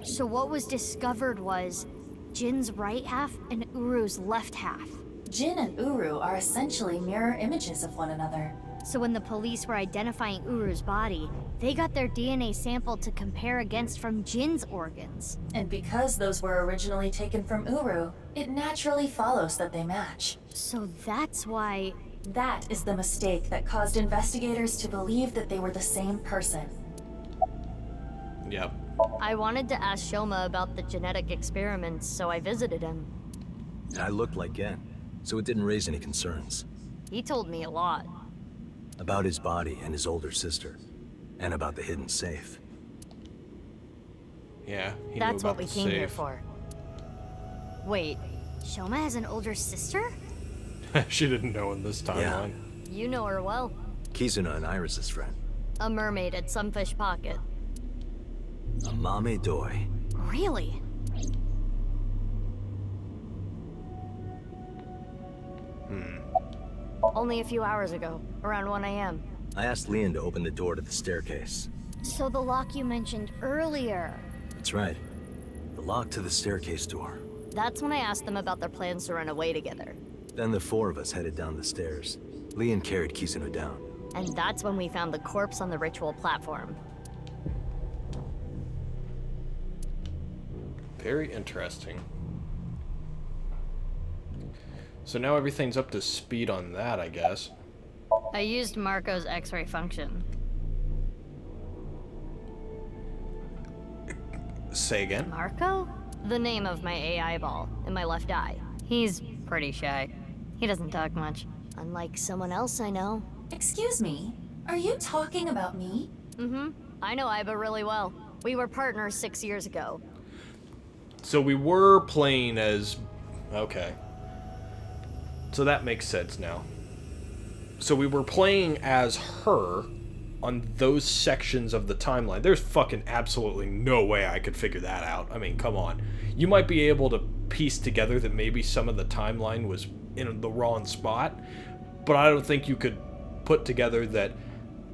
So what was discovered was Jin's right half and Uru's left half. Jin and Uru are essentially mirror images of one another. So when the police were identifying Uru's body, they got their DNA sample to compare against from Jin's organs. And because those were originally taken from Uru, it naturally follows that they match. So that's why... That is the mistake that caused investigators to believe that they were the same person. Yep. I wanted to ask Shoma about the genetic experiments, so I visited him. And I looked like Gen, so it didn't raise any concerns. He told me a lot. About his body and his older sister. And about the hidden safe. Yeah, he knew That's about what we the came here safe. for. Wait, Shoma has an older sister? She didn't know in this timeline. You know her well. Kizuna and Iris's friend. A mermaid at Sunfish Pocket. A Mame Doi. Really? Only a few hours ago, around 1 a.m. I asked Leon to open the door to the staircase. So the lock you mentioned earlier. That's right. The lock to the staircase door. That's when I asked them about their plans to run away together. Then the 4 of us headed down the stairs. Leon carried Kizuna down. And that's when we found the corpse on the ritual platform. Very interesting. So now everything's up to speed on that, I guess. I used Marco's X-ray function. Say again? Marco? The name of my AI ball in my left eye. He's pretty shy. He doesn't talk much. Unlike someone else I know. Excuse me, are you talking about me? Mm-hmm. I know Iba really well. We were partners 6 years ago. So we were playing as... Okay. So that makes sense now. So we were playing as her on those sections of the timeline. There's fucking absolutely no way I could figure that out. I mean, come on. You might be able to piece together that maybe some of the timeline was in the wrong spot, but I don't think you could put together that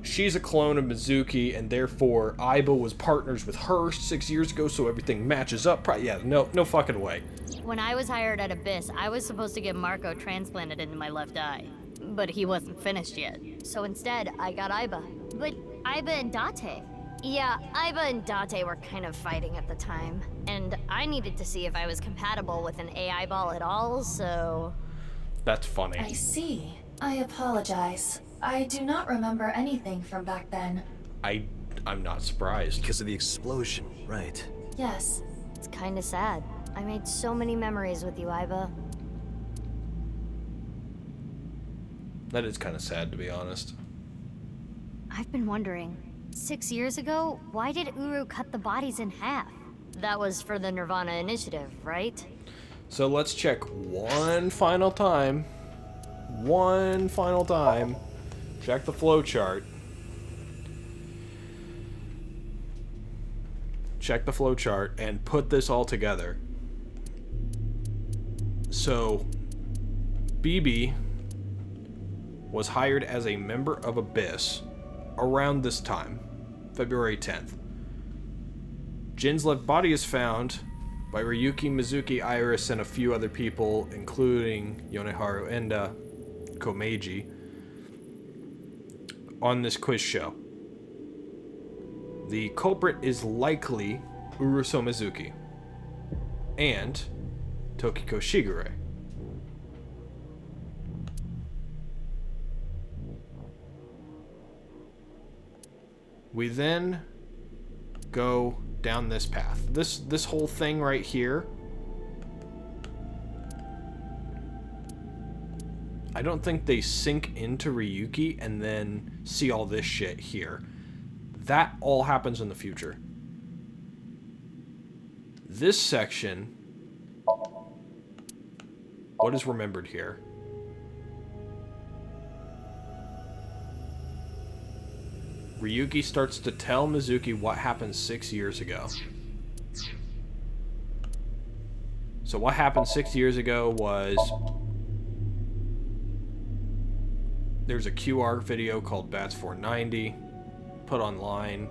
she's a clone of Mizuki, and therefore Aiba was partners with her 6 years ago, so everything matches up. Yeah, no fucking way. When I was hired at Abyss, I was supposed to get Marco transplanted into my left eye. But he wasn't finished yet. So instead, I got Aiba. But Aiba and Date. Yeah, Aiba and Date were kind of fighting at the time. And I needed to see if I was compatible with an AI ball at all, so... That's funny. I see. I apologize. I do not remember anything from back then. I'm not surprised. Because of the explosion, right? Yes. It's kinda sad. I made so many memories with you, Aiba. That is kind of sad, to be honest. I've been wondering, 6 years ago, why did Uru cut the bodies in half? That was for the nirvanA initiative, right? So let's check one final time. One final time. Check the flowchart. Check the flowchart and put this all together. So, BB was hired as a member of Abyss around this time, February 10th. Jin's left body is found by Ryuki, Mizuki, Iris, and a few other people, including Yoneharu Enda, Komeiji, on this quiz show. The culprit is likely Uruso Mizuki and Tokiko Shigure. We then go down this path. This whole thing right here, I don't think they sink into Ryuki and then see all this shit here. That all happens in the future. This section, what is remembered here? Ryuki starts to tell Mizuki what happened 6 years ago. So what happened 6 years ago was there's a QR video called Bats 490 put online.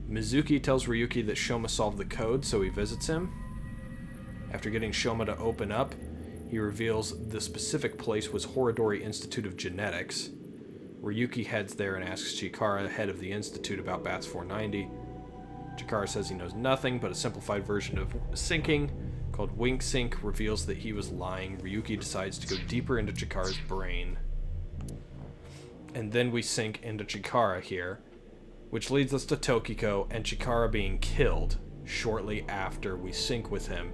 Mizuki tells Ryuki that Shoma solved the code, so he visits him. After getting Shoma to open up, he reveals the specific place was Horodori Institute of Genetics. Ryuki heads there and asks Chikara, head of the Institute, about Bats 490. Chikara says he knows nothing, but a simplified version of syncing, called Wink Sync, reveals that he was lying. Ryuki decides to go deeper into Chikara's brain. And then we sink into Chikara here, which leads us to Tokiko and Chikara being killed shortly after we sync with him.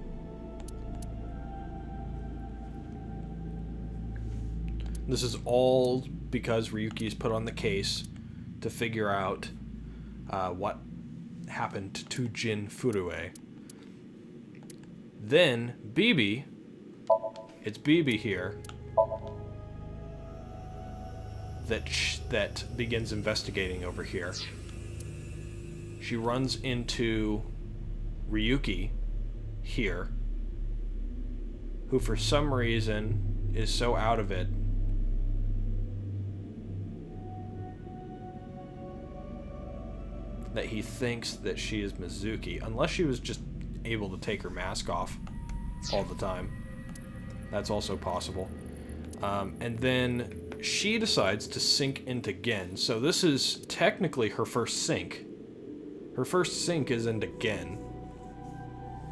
This is all because Ryuki is put on the case to figure out what happened to Jin Furue. Then BB, it's BB here, that begins investigating over here. She runs into Ryuki here, who for some reason is so out of it that he thinks that she is Mizuki, unless she was just able to take her mask off all the time. That's also possible. And then she decides to sync into Gen. So this is technically her first sync. Her first sync is into Gen,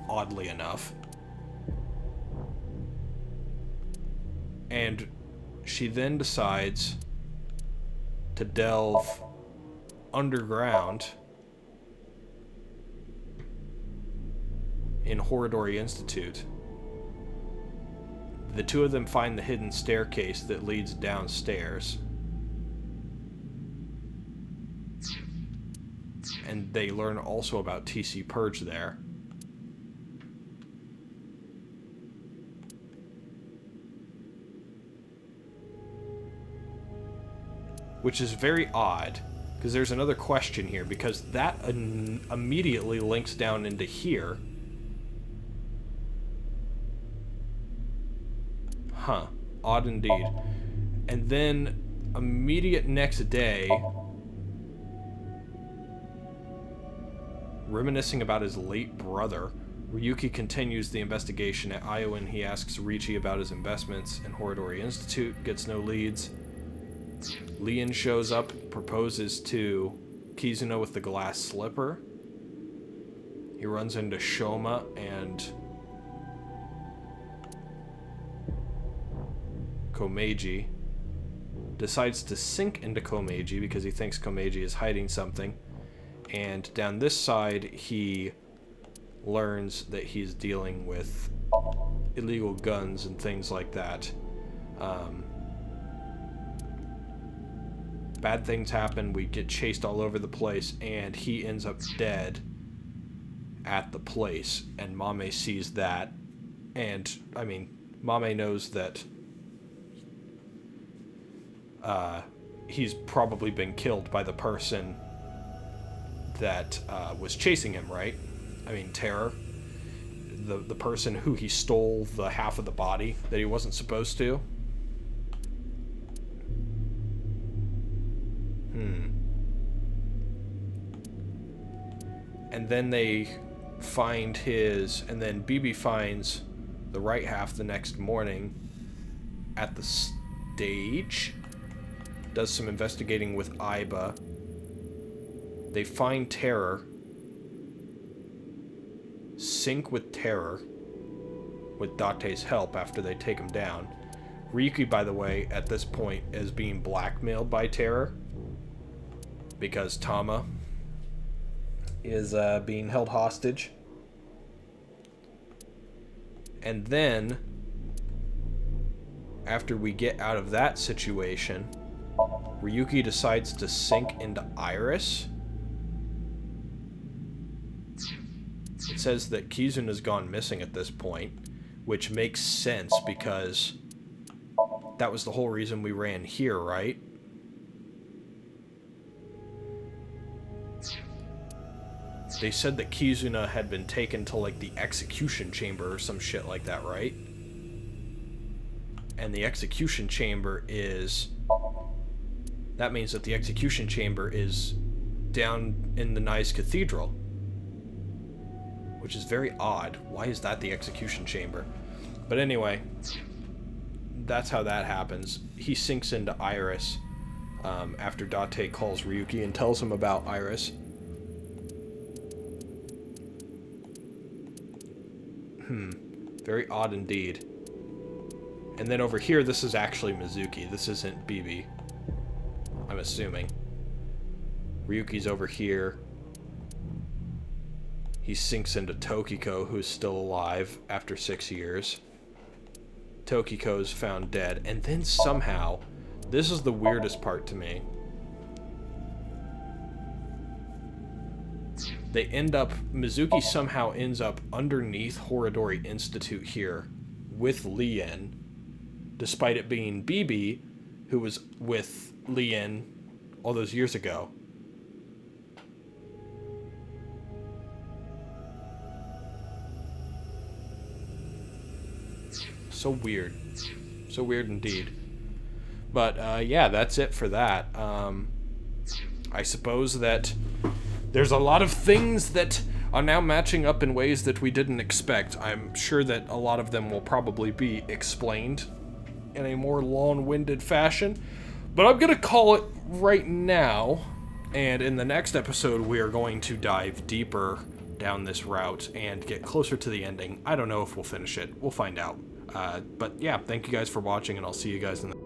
oddly enough. And she then decides to delve underground in Horodori Institute. The two of them find the hidden staircase that leads downstairs. And they learn also about TC Purge there. Which is very odd, because there's another question here, because that immediately links down into here. Huh. Odd indeed. And then immediate next day, reminiscing about his late brother, Ryuki continues the investigation at Iowan. He asks Ricci about his investments in Horodori Institute, gets no leads. Leon shows up, proposes to Kizuna with the glass slipper. He runs into Shoma and Komeiji. Decides to sink into Komeiji because he thinks Komeiji is hiding something. And down this side, he learns that he's dealing with illegal guns and things like that. Bad things happen, we get chased all over the place, and he ends up dead at the place, and Mame sees that, and, I mean, Mame knows that he's probably been killed by the person that was chasing him, right? I mean, Terror. The person who he stole the half of the body that he wasn't supposed to. And then they find his, and then BB finds the right half the next morning at the stage. Does some investigating with Aiba. They find Terror. Sync with Terror with Date's help after they take him down. Ryuki, by the way, at this point is being blackmailed by Terror because Tama is being held hostage. And then after we get out of that situation, Ryuki decides to sink into Iris. It says that Kizuna's gone missing at this point, which makes sense because that was the whole reason we ran here, right? They said that Kizuna had been taken to, like, the execution chamber or some shit like that, right? And the execution chamber is... That means that the execution chamber is down in the Nice Cathedral. Which is very odd. Why is that the execution chamber? But anyway, that's how that happens. He sinks into Iris after Date calls Ryuki and tells him about Iris. Very odd indeed. And then over here, this is actually Mizuki. This isn't BB. I'm assuming. Ryuki's over here. He sinks into Tokiko, who's still alive after 6 years. Tokiko's found dead. And then somehow, this is the weirdest part to me. They end up, Mizuki somehow ends up underneath Horodori Institute here with Lien, despite it being BB who was with Lien all those years ago. So weird. So weird indeed. But, yeah, that's it for that. I suppose that there's a lot of things that are now matching up in ways that we didn't expect. I'm sure that a lot of them will probably be explained in a more long-winded fashion. But I'm going to call it right now. And in the next episode, we are going to dive deeper down this route and get closer to the ending. I don't know if we'll finish it. We'll find out. But yeah, thank you guys for watching, and I'll see you guys in the